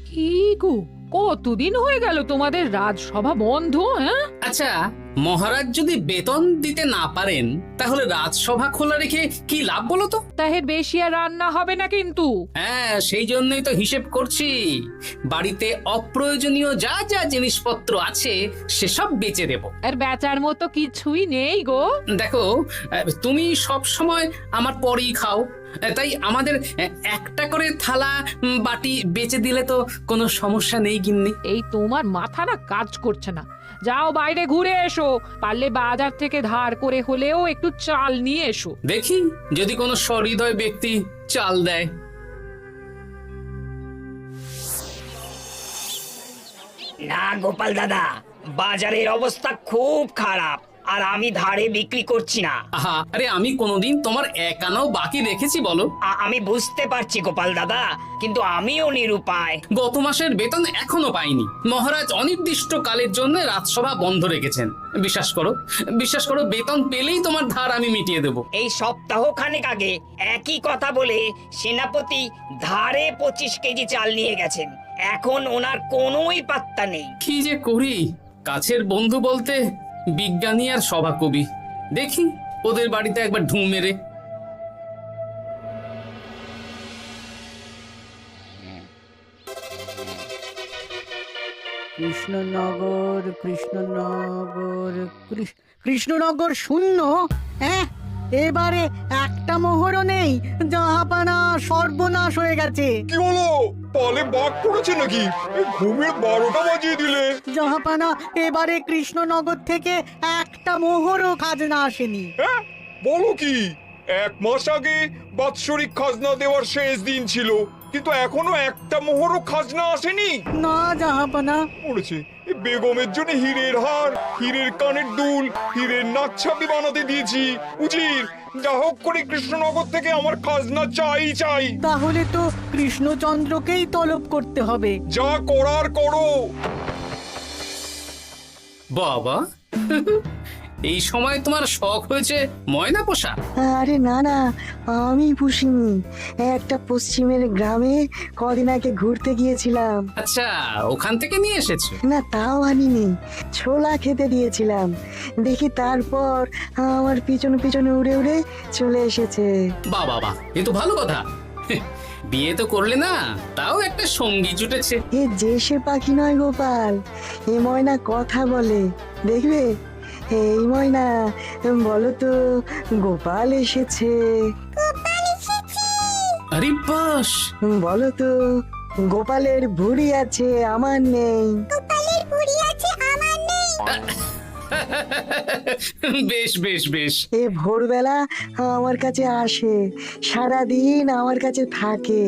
কি গো, কতদিন হয়ে গেল তোমাদের রাজসভা বন্ধ? হ্যাঁ, আচ্ছা, মহারাজ যদি বেতন দিতে না পারেন তাহলে রাজসভা খোলা রেখে কি লাভ বলো তো? তাহের বেশি আর রান্না হবে না কিন্তু। হ্যাঁ, সেই জন্যই তো হিসেব করছি। বাড়িতে অপ্রয়োজনীয় যা যা জিনিসপত্র আছে সেসব বেচে দেব। আর বেচার মতো কিছুই নেই গো। দেখো, তুমি সব সময় আমার পরেই খাও, তাই আমাদের একটা করে থালা বাটি বেচে দিলে তো কোনো সমস্যা নেই গিন্নি। এই তোমার মাথা না কাজ করছে না। যাও বাইরে ঘুরে এসো, পারলে বাজার থেকে ধার করে হলেও একটু চাল নিয়ে এসো। দেখি যদি কোনো সহৃদয় ব্যক্তি চাল দেয়। না গোপাল দাদা, বাজারের অবস্থা খুব খারাপ, আর আমি ধারে বিক্রি করছি না। আহা, আরে আমি কোনোদিন তোমার এক আনাও বাকি রেখেছি বলো? আমি বুঝতে পারছি গোপাল দাদা, কিন্তু আমিও নিরুপায়। গত মাসের বেতন এখনো পাইনি। মহারাজ অনির্দিষ্ট কালের জন্য রাজসভা বন্ধ রেখেছেন। বিশ্বাস করো, বেতন পেলেই তোমার ধার আমি মিটিয়ে দেব। এই সপ্তাহ খানেক আগে একই কথা বলে সেনাপতি ধারে 25 কেজি চাল নিয়ে গেছেন। এখন ওনার কোনোই পাত্তা নেই। কি যে করি, কাছের বন্ধু বলতে বিজ্ঞানী আর সভাকবি। দেখি ওদের বাড়িতে একবার ঢুঁ মেরে। কৃষ্ণনগর কৃষ্ণনগর কৃষ্ণনগর শূন্য। হ্যাঁ, এবারে একটা মোহরও নেই। জাহাপানা সর্বনাশ হয়ে গেছে। কি হলো? পালে বাঘ পড়েছে নাকি? ঘুমের 12টা বাজিয়ে দিলে। জাহাপানা, এবারে কৃষ্ণনগর থেকে একটা মোহরও খাজনা আসেনি। হ্যাঁ, বলো কি? 1 মাস আগে বাৎসরিক খাজনা দেওয়ার শেষ দিন ছিল, কিন্তু এখনো একটা মোহরও খাজনা আসেনি। না জাহাপানা। পড়েছে বেগমের জন্য হীরের হার, হীরের কানের দুল, হীরের নাকছাবি বানাতে দিয়েছি। উজির, যা হোক করে কৃষ্ণনগর থেকে আমার খাজনা চাই। তাহলে তো কৃষ্ণচন্দ্রকেই তলব করতে হবে। যা করার করো। বাবা, এই সময় তোমার শখ হয়েছে ময়না পোষা? আরে না না, আমি পুষিনি। একটা পশ্চিমের গ্রামে কদিন আগে ঘুরতে গিয়েছিলাম। আচ্ছা, ওখান থেকে নিয়ে এসেছো? না, তাও আনিনি, ছোলা খেতে দিয়েছিলাম। দেখি তারপর আমার পিছনে পিছনে উড়ে উড়ে চলে এসেছে। বাবা, এ তো ভালো কথা। বিয়ে তো করলে না, তাও একটা সঙ্গী জুটেছে। এ যে সে পাখি নয় গোপাল, এ ময়না কথা বলে, দেখবে। এই ময়না, বলো তো গোপাল এসেছে। আরে বাস, বলো তো গোপালের ভুঁড়ি আছে আমার নেই। বেশ। এ ভোরবেলা আমার কাছে আসে, সারাদিন আমার কাছে থাকে,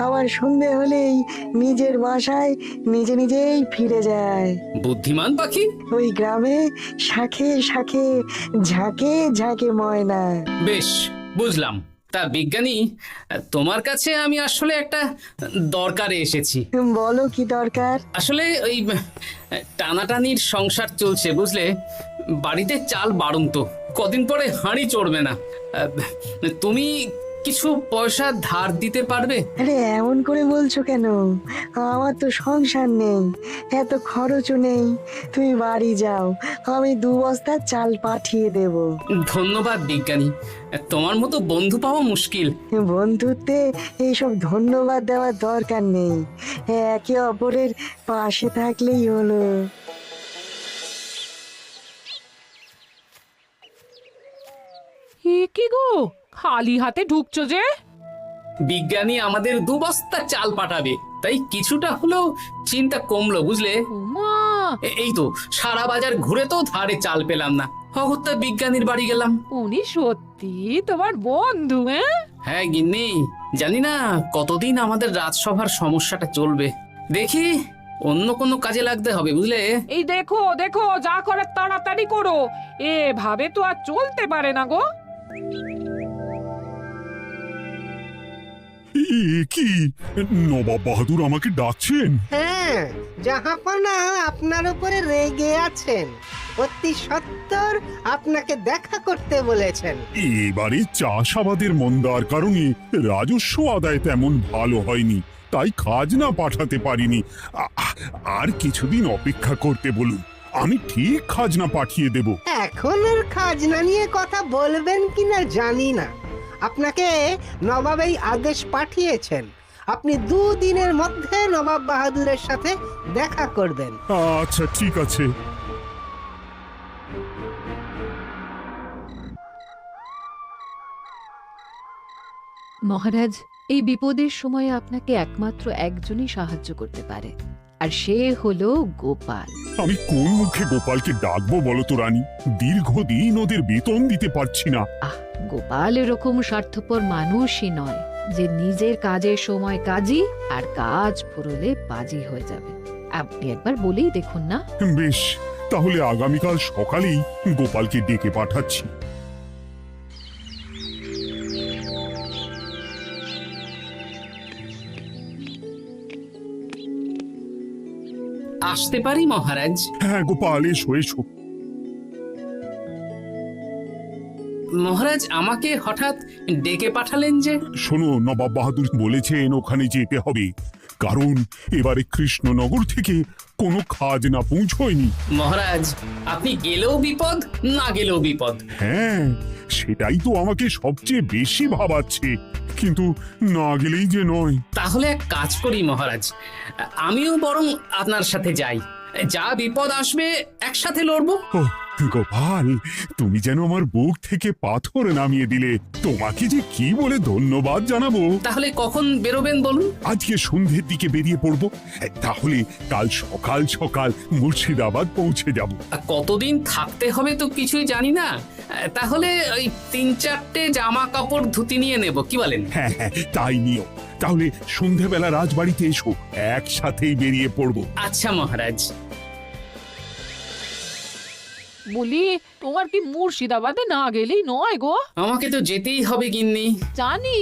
আবার সন্ধে হলেই নিজের বাসায় নিজেই ফিরে যায়। বুদ্ধিমান পাখি। ওই গ্রামে শাখে শাখে ঝাঁকে ঝাঁকে ময়না। বেশ, বুঝলাম। তা বিজ্ঞানী, তোমার কাছে আমি আসলে একটা দরকারে এসেছি। বলো কি দরকার? আসলে ওই টানাটানির সংসার চলছে, বুঝলে। বাড়িতে চাল বাড়ন্ত, কদিন পরে হাঁড়ি চড়বে না। তুমি কিছু পয়সা ধার দিতে পারবে? আরে এমন করে বলছো কেন? আমার তো সংসার নেই, এত খরচও নেই। তুমি বাড়ি যাও, আমি 2 বস্তা চাল পাঠিয়ে দেব। ধন্যবাদ বিজ্ঞানী, তোমার মতো বন্ধু পাওয়া মুশকিল। বন্ধুত্বে এইসব ধন্যবাদ দেওয়ার দরকার নেই, একে অপরের পাশে থাকলেই হলো। এ কি গো, খালি হাতে ঢুকছো যে? বিজ্ঞানী আমাদের 2 বস্তা চাল পাঠাবে, তাই কিছুটা হলেও চিন্তা কমলো, বুঝলে। ওমা, এই তো সারা বাজার ঘুরে তো ধারে চাল পেলাম না, অগত্যা বিজ্ঞানীর বাড়ি গেলাম। উনি সত্যি তোমার বন্ধু? হ্যাঁ গিন্নি, জানি না কতদিন আমাদের রাজসভার সমস্যাটা চলবে। দেখি অন্য কোনো কাজে লাগতে হবে, বুঝলে। এই দেখো, যা করার তাড়াতাড়ি করো, এভাবে তো আর চলতে পারে না গো। কি নবাব বাহাদুর আমাকে ডাকছেন? হ্যাঁ, জাহাপনা আপনার উপরে রেগে আছেন। অতি সত্বর আপনাকে দেখা করতে বলেছেন। এবারে চাষাবাদের মন্দার কারণে রাজস্ব আদায় তেমন ভালো হয়নি। তাই খাজনা পাঠাতে পারিনি। আর কিছুদিন অপেক্ষা করতে বলুন, আমি ঠিক খাজনা পাঠিয়ে দেব। এখন আর খাজনা নিয়ে কথা বলবেন কিনা জানি না। আপনাকে নবাব এই আদেশ পাঠিয়েছেন, আপনি 2 দিনের মধ্যে নবাব বাহাদুরের সাথে দেখা করবেন। আচ্ছা ঠিক আছে। মহারাজ, এই বিপদের সময় আপনাকে একমাত্র একজনই সাহায্য করতে পারে, আর সে হলো গোপাল। আমি কোন মুখে গোপালকে ডাকবো বলো তো রানী? দীর্ঘদিন ওদের বেতন দিতে পারছি না। গোপাল এরকম স্বার্থপর মানুষই নয় যে নিজের কাজের সময় কাজী আর কাজ ফুরলে বাজি হয়ে যাবে। আপনি একবার বলেই দেখুন না। বেশ, তাহলে আগামীকাল সকালেই গোপালকে ডেকে পাঠাচ্ছি। আসতে পারি মহারাজ? হ্যাঁ গোপাল, এসো এসো। মহারাজ আমাকে হঠাৎ ডেকে পাঠালেন যে? শোনো, নবাব বাহাদুর বলেছেন ওখানে যেতে হবে, কারণ এবারে কৃষ্ণনগর থেকে কোনো খাজনা পৌঁছয়নি। মহারাজ, আপনি গেলেও বিপদ, না গেলেও বিপদ। হ্যাঁ, সেটাই তো আমাকে সবচেয়ে বেশি ভাবাচ্ছে, কিন্তু না গেলেই যে নয়। তাহলে এক কাজ করি মহারাজ, আমিও বরং আপনার সাথে যাই। যা বিপদ আসবে একসাথে লড়বো। ও গোপাল, তুমি যেন আমার বুক থেকে পাথর নামিয়ে দিলে। তোমাকে যে কি বলে ধন্যবাদ জানাবো। তাহলে কখন বেরোবেন বলুন? আজকে সন্ধ্যের দিকে বেরিয়ে পড়বো, তাহলে কাল সকাল সকাল মুর্শিদাবাদ পৌঁছে যাব। কতদিন থাকতে হবে তো কিছুই জানি না, তাহলে ওই 3-4টে জামা কাপড় ধুতি নিয়ে নেব, কি বলেন? হ্যাঁ হ্যাঁ, তাই নিও। তাহলে সন্ধ্যেবেলা রাজবাড়িতে এসো, একসাথেই বেরিয়ে পড়বো। আচ্ছা মহারাজ। বলি, তোমার কি মুর্শিদাবাদে না গেলেই নয় গো? আমাকে তো যেতেই হবে গিন্নি। জানি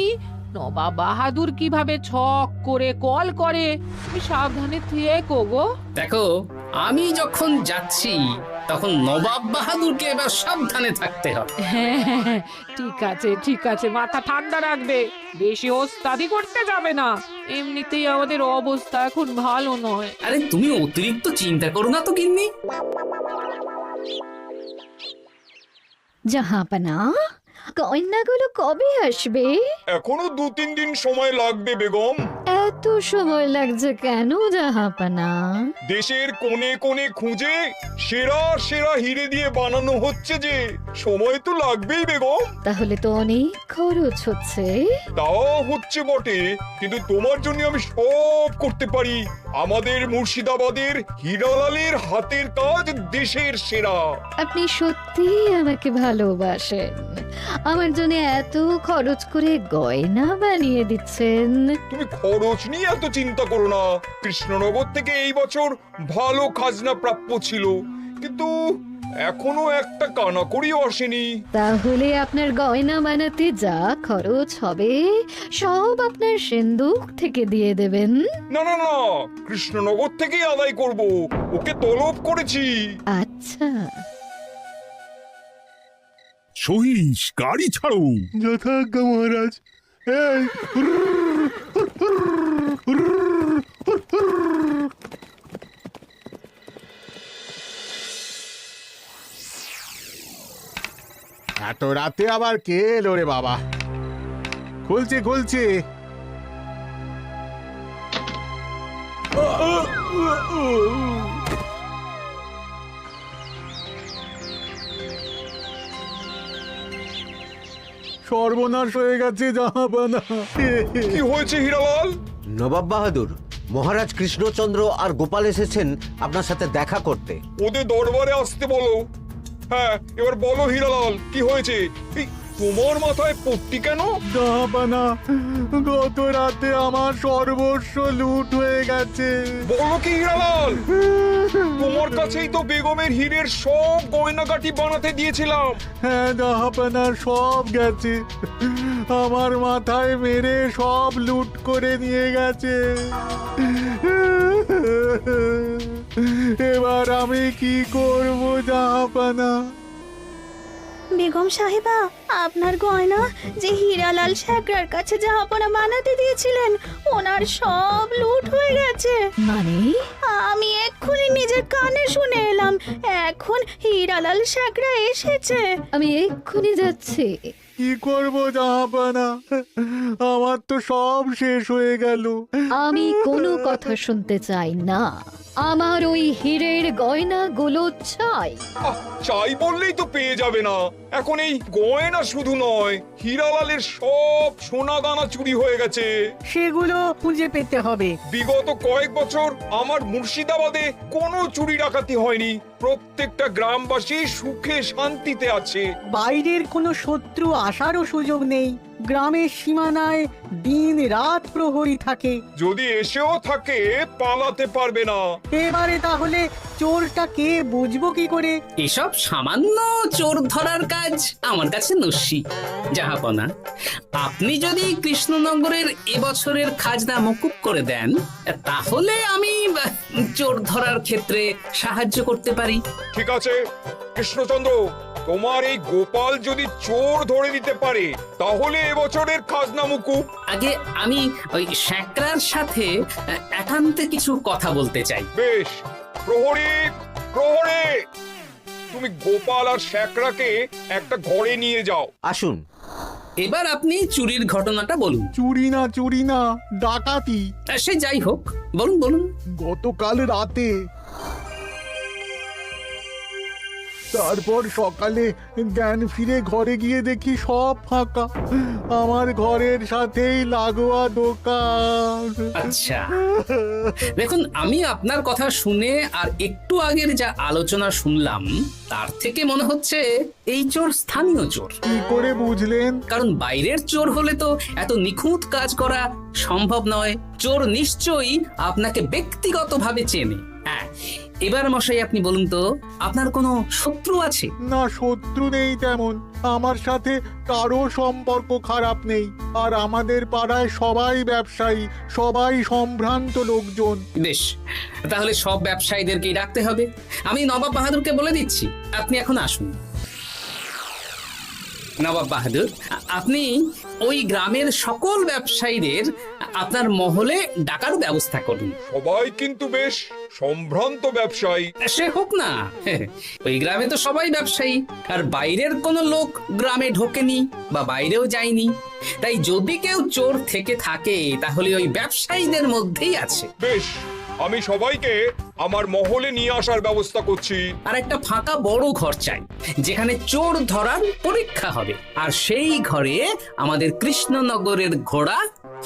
নবাব বাহাদুর কিভাবে ছক করে কল করে, তুমি সাবধানে থেকো গো। দেখো, আমি যখন যাচ্ছি তখন নবাব বাহাদুরকে এবার সাবধানে থাকতে হবে। হ্যাঁ, ঠিক আছে ঠিক আছে, মাথা ঠান্ডা রাখবে, বেশি ওস্তাদি করতে যাবে না। এমনিতেই আমাদের অবস্থা এখন ভালো নয়। আরে তুমি অতিরিক্ত চিন্তা করো না তো গিন্নি। জাহাপনা, কন্যাগুলো কবে আসবে? এখনো 2-3 দিন সময় লাগবে বেগম। এত সময় লাগছে কেন জাহাপনা? দেশের কোণে কোণে খুঁজে সেরা সেরা হিরে দিয়ে বানানো হচ্ছে যে, সময় তো লাগবেই বেগম। তাহলে তো অনেক খরচ হচ্ছে। তাও হচ্ছে বটে, কিন্তু তোমার জন্য আমি সব করতে পারি। আমাদের মুর্শিদাবাদের হীরালালের হাতের কাজ দেশের সেরা। আপনি সত্যি আমাকে ভালোবাসেন, আমার জন্য এত খরচ করে গয়না বানিয়ে দিচ্ছেন। তুমি খরচ নিয়ে এত চিন্তা করো না। কৃষ্ণনগর থেকে এই বছর ভালো খাজনা প্রাপ্য ছিল, কিন্তু এখনো একটা কানাকড়িও আসেনি। তাহলে আপনার গয়না বানাতে যা খরচ হবে সব আপনার সিন্দুক থেকে দিয়ে দেবেন। না না না, কৃষ্ণনগর থেকেই আদায় করব, ওকে তলব করেছি। আচ্ছা, সহিস, গাড়ি ছাড়ো। যথাজ্ঞা মহারাজ। এই এত রাতে আবার কে এলো রে বাবা? খুলছে খুলছে। সর্বনাশ হয়ে গেছে জাহাপানা। কি হয়েছে হীরালাল? নবাব বাহাদুর, মহারাজ কৃষ্ণচন্দ্র আর গোপাল এসেছেন আপনার সাথে দেখা করতে। ওদের দরবারে আসতে বলো। হ্যাঁ, এবার বলো হীরালাল, কি হয়েছে? এই তোমার মাথায় পট্টি কেন? জাহাপানা, গত রাতে আমার সর্বস্ব লুট হয়ে গেছে। বলো কি হীরালাল? তোমার কাছেই তো বেগমের হীরের সব গয়নাগাটি বানাতে দিয়েছিলাম। হ্যাঁ জাহাপানা, সব গেছে। আমার মাথায় মেরে সব লুট করে নিয়ে গেছে। এবার আমি কি করব জাহাপানা? বেগম সাহেবা, আপনার গয়না যে হীরালাল শেখরার কাছে জাহাপনা বানাতে দিয়েছিলেন, ওনার সব লুট হয়ে গেছে। মানে আমি এক্ষুনি নিজের কানে শুনে এলাম, এখন হীরালাল শেখরা এসেছে। আমি এক্ষুনি যাচ্ছি। কি করবো জাহাপানা, আমার তো সব শেষ হয়ে গেল। আমি কোনো কথা শুনতে চাই না, আমার ওই হীরের গয়নাগুলো চাই। চাই বললেই তো পেয়ে যাবে না। এখন এই গয়না শুধু নয়, হীরালালের সব সোনা দানা চুরি হয়ে গেছে। সেগুলো খুঁজে পেতে হবে। বিগত কয়েক বছর আমার মুর্শিদাবাদে কোনো চুরি ডাকাতি হয়নি। প্রত্যেকটা গ্রামবাসী সুখে শান্তিতে আছে। বাইরের কোনো শত্রু আসারও সুযোগ নেই। গ্রামের সীমানায় দিন রাত প্রহরী থাকে। যদি এসেও থাকে পালাতে পারবে না। এবারে তাহলে চোরটা কে বুঝবো কি করে? এসব সামান্য চোর ধরার কাজ আমার কাছে নস্যি। জাহাপনা, আপনি যদি কৃষ্ণনগরের এবছরের খাজনা মকুব করে দেন, তাহলে আমি চোর ধরার ক্ষেত্রে সাহায্য করতে পারি। ঠিক আছে কৃষ্ণচন্দ্র, তোমার এই গোপাল যদি চোর ধরে দিতে পারে তাহলে এবছরের খাজনা মুকুব। আগে আমি ওই শেখরার সাথে একান্তে কিছু কথা বলতে চাই। বেশ, প্রহরী প্রহরী, তুমি গোপাল আর শেখরাকে একটা ঘরে নিয়ে যাও। আসুন। এবার আপনি চুরির ঘটনাটা বলুন। চুরি না, ডাকাতি। সে যাই হোক, বলুন বলুন। গতকাল রাতে, তারপর সকালে জ্ঞান ফিরে ঘরে গিয়ে দেখি সব ফাঁকা। আমার ঘরের সাথেই লাগোয়া দোকান। আচ্ছা, দেখুন, আমি আপনার কথা শুনে আর একটু আগের যা আলোচনা শুনলাম, তার থেকে মনে হচ্ছে এই চোর স্থানীয় চোর। কি করে বুঝলেন? কারণ বাইরের চোর হলে তো এত নিখুঁত কাজ করা সম্ভব নয়। চোর নিশ্চয়ই আপনাকে ব্যক্তিগতভাবে চেনে। হ্যাঁ, এবার মশাই আপনি বলুন তো, আপনার কোনো শত্রু আছে? না, শত্রু নেই তেমন। আমার সাথে কারো সম্পর্ক খারাপ নেই। আর আমাদের পাড়ায় সবাই ব্যবসায়ী, সবাই সম্ভ্রান্ত লোকজন। বেশ, তাহলে সব ব্যবসায়ীদেরকেই রাখতে হবে। আমি নবাব বাহাদুরকে বলে দিচ্ছি, আপনি এখন আসুন। নবাব বাহাদুর, আপনি ওই গ্রামের সকল ব্যবসায়ীদের আপনার মহলে ডাকার ব্যবস্থা করুন। সবাই কিন্তু বেশ সম্ভ্রান্ত ব্যবসায়ী। সে হোক না, ওই গ্রামে তো সবাই ব্যবসায়ী, আর বাইরের কোনো লোক গ্রামে ঢোকেনি বা বাইরেও যায়নি। তাই যদি কেউ চোর থেকে থাকে তাহলে ওই ব্যবসায়ীদের মধ্যেই আছে। বেশ, আমি সবাইকে আমার মহলে নিয়ে আসার ব্যবস্থা করছি। আর একটা ফাঁকা বড় ঘর চাই, যেখানে চোর ধরার পরীক্ষা হবে। আর সেই ঘরে আমাদের কৃষ্ণনগরের ঘোড়া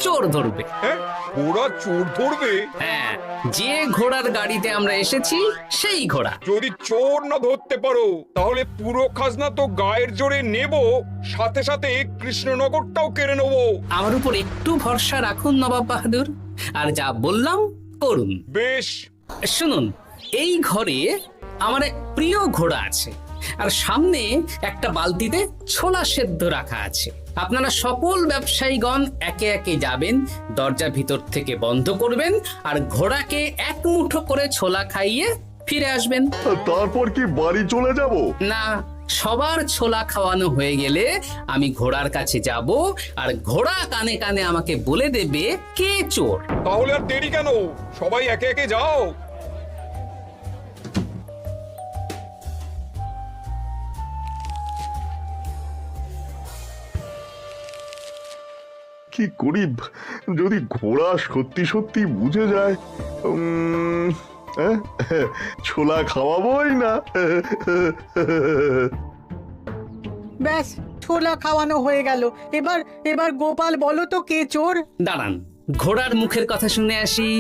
চোর ধরবে। হ্যাঁ, ঘোড়া চোর ধরবে? হ্যাঁ, যে ঘোড়ার গাড়িতে আমরা এসেছি সেই ঘোড়া। যদি চোর না ধরতে পারো তাহলে পুরো খাজনা তো গায়ের জোরে নেব, সাথে সাথে কৃষ্ণনগরটাও কেড়ে নেব। আমার উপর একটু ভরসা রাখুন নবাব বাহাদুর, আর যা বললাম করুন। বেশ, শুনুন, এই ঘরে আমার এক প্রিয় ঘোড়া আছে, আর সামনে একটা বালতিতে ছোলা সেদ্ধ রাখা আছে। আপনারা সকল ব্যবসায়ীগণ একে একে যাবেন, দরজা ভিতর থেকে বন্ধ করবেন, আর ঘোড়াকে এক মুঠো করে ছোলা খাইয়ে ফিরে আসবেন। তারপর কি বাড়ি চলে যাব? না, সবার ছোলা খাওয়ানো হয়ে গেলে আমি ঘোড়ার কাছে যাব, আর ঘোড়া কানে কানে আমাকে বলে দেবে কে চোর। তাহলে আর দেরি কেন, সবাই একে একে যাও। কি করি যদি ঘোড়া সত্যি সত্যি বুঝে যায়? ছোলা খাওয়াবোই না। ব্যাস, ছোলা খাওয়ানো হয়ে গেল। এবার গোপাল বলো তো কে চোর? দাঁড়ান, ঘোড়ার মুখের কথা শুনে আসি।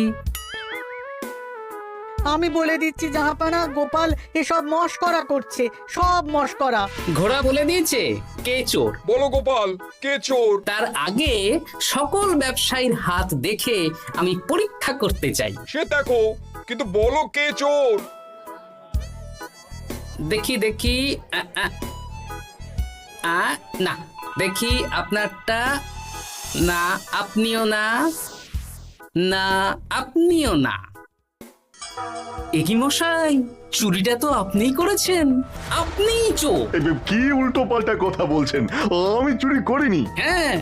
আমি বলে দিচ্ছি জাহাপানা, গোপাল এসব মশকরা করছে, সব মশকরা। ঘোড়া বলে দিয়েছে কে চোর। বলো গোপাল, কে চোর? তার আগে সকল ব্যবসায়ীর হাত দেখে আমি পরীক্ষা করতে চাই। সে দেখো, কিন্তু বলো কে চোর? দেখি দেখি, না, দেখি আপনারটা। না, আপনিও না। না, আপনিও না। একি মশাই, চুরিটা তো আপনিই করেছেন, আপনিই চোর। কি উল্টো পাল্টা কথা বলছেন? আমি চুরি করিনি। হ্যাঁ,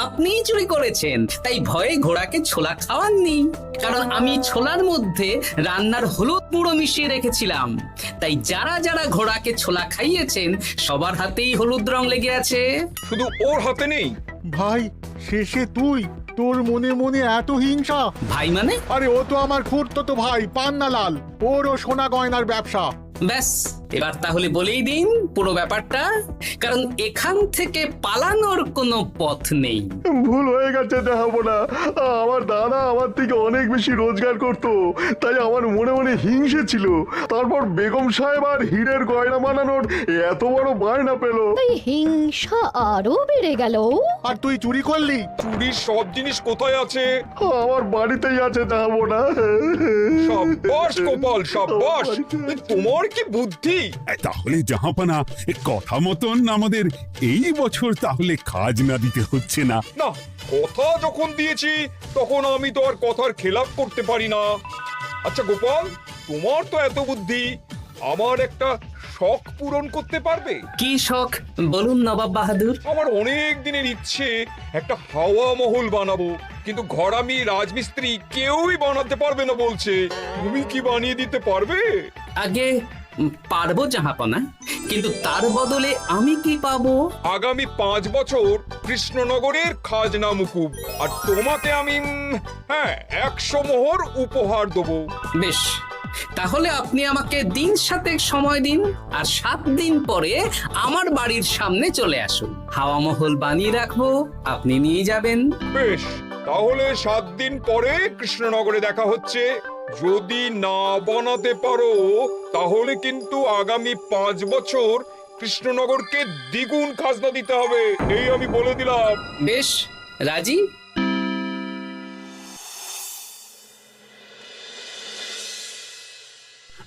আপনিই চুরি করেছেন, তাই ভয়ে ঘোড়াকে ছোলা খাওয়াননি। কারণ আমি ছোলার মধ্যে রান্নার হলুদ গুঁড়ো মিশিয়ে রেখেছিলাম, তাই যারা যারা ঘোড়াকে ছোলা খাইয়েছেন সবার হাতেই হলুদ রং লেগে আছে। শুধু ওর হাতে নেই। ভাই, শেষে তুই? তোর মনে মনে এত হিংসা? ভাই মানে? আরে ও তো আমার খুড়তো ভাই পান্নালাল, ওরও সোনা গয়নার ব্যবসা। ব্যাস, এবার তাহলে বলেই দিন পুরো ব্যাপারটা, কারণ এখান থেকে পালানোর কোনো পথ নেই। ভুল হয়ে গেছে দেখাবো না। আমার দাদা আমার থেকে অনেক বেশি রোজগার করতো, তাই আমার মনে মনে হিংসে ছিল। তারপর বেগম সাহেব আর হীরের গয়না বানানোর এত বড় বায়না পেল, তাই হিংসা আরো বেড়ে গেল। আর তুই চুরি করলি? চুরির সব জিনিস কোথায় আছে? আমার বাড়িতেই আছে দেখাবো না। সাব্বাস গোপাল, সাব্বাস, তোমার কি বুদ্ধি! তাহলে জাহাপানা, কথা মতন আমাদের এই বছর তাহলে খাজনা দিতে হচ্ছে না। না, কথা যখন দিয়েছি তখন আমি তো আর কথার খেলাপ করতে পারি না। আচ্ছা গোপাল, তোমার তো এত বুদ্ধি, আমার একটা শখ পূরণ করতে পারবে? কি শখ বলুন নবাব বাহাদুর। আমার অনেক দিনের ইচ্ছে একটা হাওয়া মহল বানাবো, কিন্তু ঘরামি রাজমিস্ত্রি কেউই বানাতে পারবে না বলছে। তুমি কি বানিয়ে দিতে পারবে? আগে পারবো জাহাপনা, কিন্তু তার বদলে আমি কি পাবো? আগামী 5 বছর কৃষ্ণনগরের খাজনা মুকুব, আর তোমাকে আমি 100 মোহর উপহার দেবো। বেশ, তাহলে আপনি আমাকে দিন 7 সময় দিন, আর 7 দিন পরে আমার বাড়ির সামনে চলে আসুন। হাওয়া মহল বানিয়ে রাখবো, আপনি নিয়ে যাবেন। বেশ, তাহলে 7 দিন পরে কৃষ্ণনগরে দেখা হচ্ছে। যদি না বানাতে পারো তাহলে কিন্তু আগামী 5 বছর কৃষ্ণনগরকে দ্বিগুণ খাজনা দিতে হবে, এই আমি বলে দিলাম। বেশ, রাজি।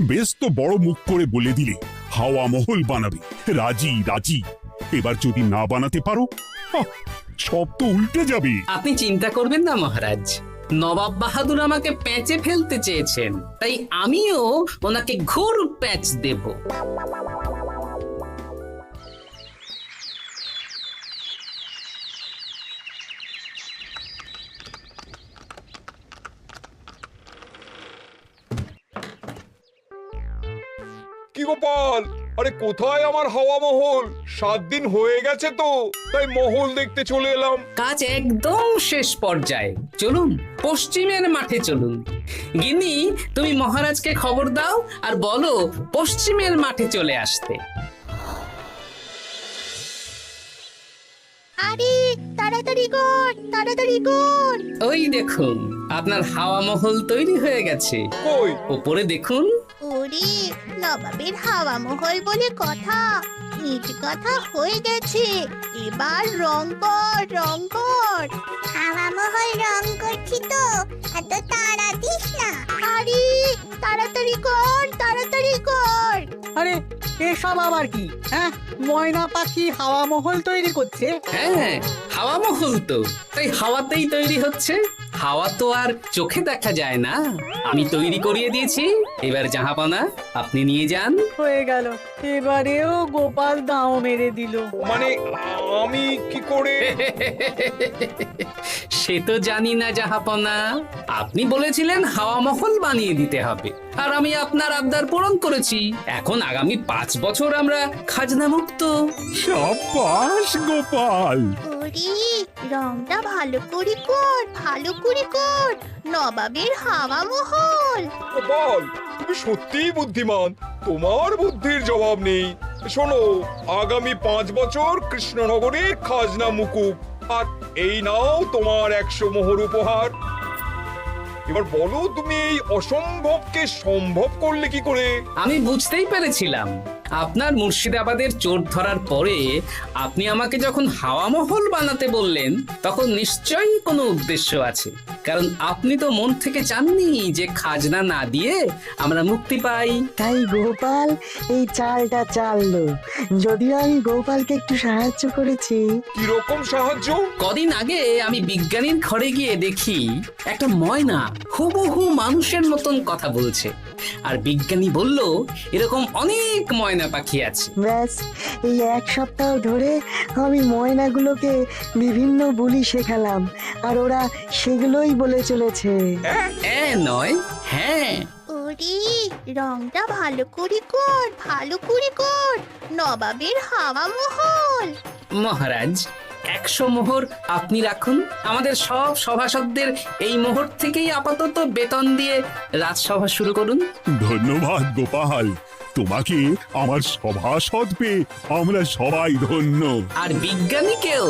বেশ তো বড় মুখ করে বলে দিলে হাওয়া মহল বানাবে। রাজি রাজি। এবার যদি না বানাতে পারো, সব তো উল্টে যাবে। আপনি চিন্তা করবেন না মহারাজ, নবাব বাহাদুর আমাকে প্যাঁচে ফেলতে চেয়েছেন, তাই আমিও ওনাকে ঘোর প্যাঁচ দেব। কি গোপাল, আরে কোথায় আমার হাওয়া মহল? 7 দিন হয়ে গেছে তো, তাই মহল দেখতে চলে এলাম। কাজ একদম শেষ পর্যায়ে, চলুন পশ্চিমের মাঠে চলুন। গিন্নি, তুমি মহারাজকে খবর দাও আর বলো পশ্চিমের মাঠে চলে আসতে। আরে তাড়াতাড়ি কর, তাড়াতাড়ি কর। ওই দেখুন, আপনার হাওয়া মহল তৈরি হয়ে গেছে। কই? উপরে দেখুন। ওরে, নবাবের হাওয়া মহল বলে কথা, ইট কথা হয়ে গেছে। এবার রং কর, রং কর। হাওয়া মহল রং করছি তো, এত তাড়া দিস না। আরে তাড়াতাড়ি কর, তাড়াতাড়ি কর। আরে এসব আবার কি? ময়না পাখি হাওয়া মহল তৈরি করছে? হ্যাঁ, হাওয়া মহল তো, তাই হাওয়াতেই তৈরি হচ্ছে। হাওয়া তো আর চোখে দেখা যায় না, আমি তৈরি করিয়ে দিয়েছি। এবার জাহাপনা আপনি নিয়ে যান। হয়ে গেল, এবারেও গোপাল দাও মেরে দিল। মানে আমি কি করে? সে তো জানি না জাহাপনা, আপনি বলেছিলেন হাওয়া মহল বানিয়ে দিতে হবে, আর আমি আপনার আবদার পূরণ করেছি। এখন আগামী 5 বছর আমরা খাজনা মুক্ত। সাব্বাস গোপাল। ওরে, রংটা ভালো করে কর, ভালো করে কর। নবাবের হাওয়া মহল। গোপাল, তুমি সত্যিই বুদ্ধিমান, তোমার বুদ্ধির জবাব নেই। শোনো, আগামী 5 বছর কৃষ্ণনগরের খাজনা মুকুব, আর এই নাও তোমার 100 মোহর উপহার। এবার বলো, তুমি এই অসম্ভবকে সম্ভব করলে কি করে? আমি বুঝতেই পেরেছিলাম, আপনার মুর্শিদাবাদের চোর ধরার পরে আপনি আমাকে যখন হাওয়া মহল বানাতে বললেন, তখন নিশ্চয়ই কোনো উদ্দেশ্য আছে। কারণ আপনি তো মন থেকে চাননি যে খাজনা না দিয়ে আমরা মুক্তি পাই। তাই গোপাল এই চালটা চাললো। যদিও আমি গোপালকে একটু সাহায্য করেছি। কিরকম সাহায্য? কদিন আগে আমি বিজ্ঞানীর ঘরে গিয়ে দেখি একটা ময়না হুবহু মানুষের মতন কথা বলছে। আর বিজ্ঞানী বলল এরকম অনেক ময়না পাখি আছে। ব্যাস এই এক সপ্তাহ ধরে আমি ময়নাগুলোকে বিভিন্ন বুলি শেখালাম, আর ওরা সেগুলোই বলে চলেছে। নয় হ্যাঁ। ওরে রংটা ভালো করে কর, ভালো করে কর, নবাবের হাওয়া মহল। মহারাজ 100 মোহর আপনি রাখুন। আমাদের সব সভাসদদের এই মোহর থেকেই আপাতত বেতন দিয়ে রাজসভা শুরু করুন। ধন্যবাদ গোপাল, তোমাকে আমার সভাসদ পেয়ে আমরা সবাই ধন্য। আর বিজ্ঞানীকেও।